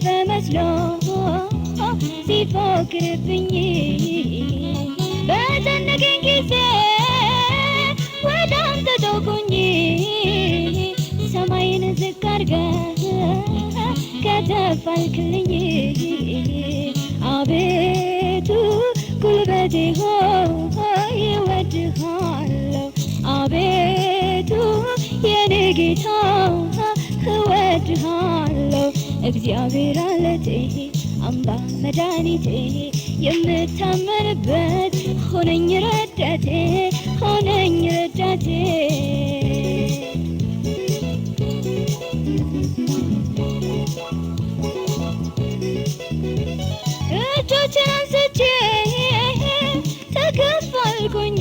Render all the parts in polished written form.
በመስሎ ሲፎክርብኝ በዘነገኝ ጊዜ ወደ አንተ ተውኩኝ ሰማይን ዝቅ አድርገህ ከተፍ አልክልኝ አቤቱ ጉልበቴ ሆይ እወድሃለሁ አቤቱ የኔ ጌታ እወድሃለሁ እግዚአብሔር አለቴ አምባ መድኃኒቴ የምታመንበት ሆነኝ ረዳቴ ሆነኝ ረዳቴ እጆቼን አንስቼ ተከፋልኩኝ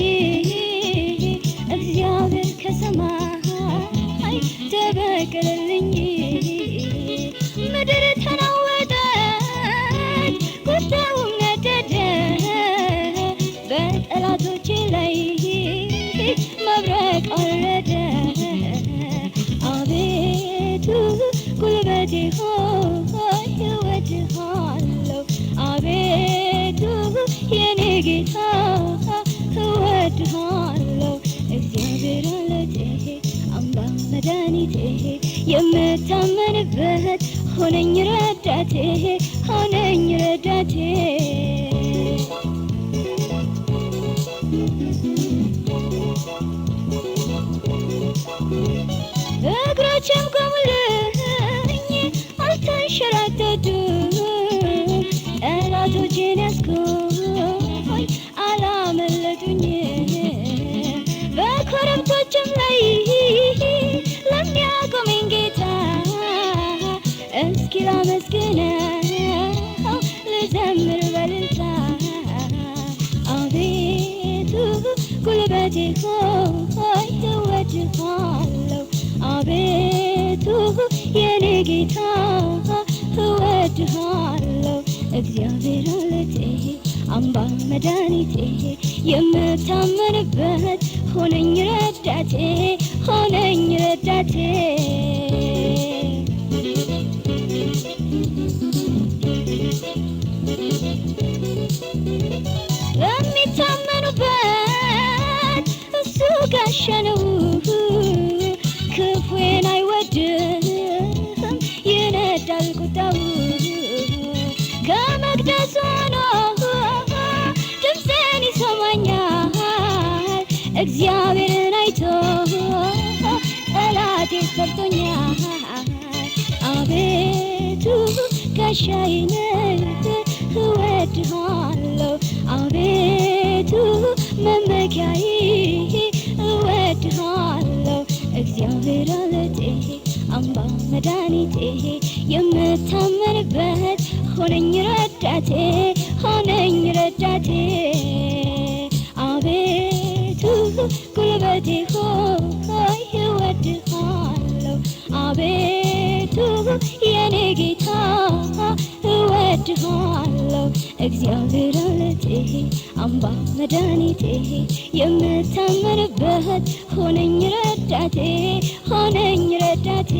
እግዚአብሔር ከሰማይ ተበቀለልኝ ምድር ተናወጠች ቁጣውም ነደደ በጠላቶቼ ላይ መብረቅ ወረደ አቤቱ ጉልበቴ ሆይ እወድሃለሁ አቤቱ የኔ ጌታ እወድሃለሁ እግዚአብሔር አለቴ አምባ መድኃኒቴ የምታመንበት ሆነኝ ረዳቴ ሆነኝ ረዳቴ እግሮቼም ቆሙልኝ አልተንሸራተቱም ጠላቶቼን ያስኩኝ አላመለጡኝ በኮረብቶችም ላይ ለሚያቆመኝ ጌታ እስኪ ላመስግነው ልዘምር በልልታ አቤቱ ጉልበቴ ሆይ እወድሃለሁ አቤቱ የኔ ጌታ እወድሃለሁ እግዚአብሔር አለቴ አምባ መድኃኒቴ የምታመንበት ሆነኝ ረዳቴ ሆነኝ ረዳቴ ለሚታመኑበት እሱ ጋሻ ነው ክፉዬን አይወድም ይነዳል ቁጣው ከመቅደሱ ሆኖ ድምፄን ይሰማኛል እግዚአብሔርን አይቶ ጠላቴ ፈርቶኛል አቤቱ ጋሻዬ ነህ እወድሃለሁ አቤቱ መመኪያዬ እወድሃለሁ እግዚአብሔር አለቴ አምባ መድኃኒቴ የምታመንበት ሆነኝ ረዳቴ ሆነኝ ረዳቴ አቤቱ ጉልበቴ ሆይ እወድሃለሁ አቤቱ የኔ ጌታ እወድሃለሁ እግዚአብሔር አለቴ አምባ መድኃኒቴ የምታመንበት ሆነኝ ረዳቴ ሆነኝ ረዳቴ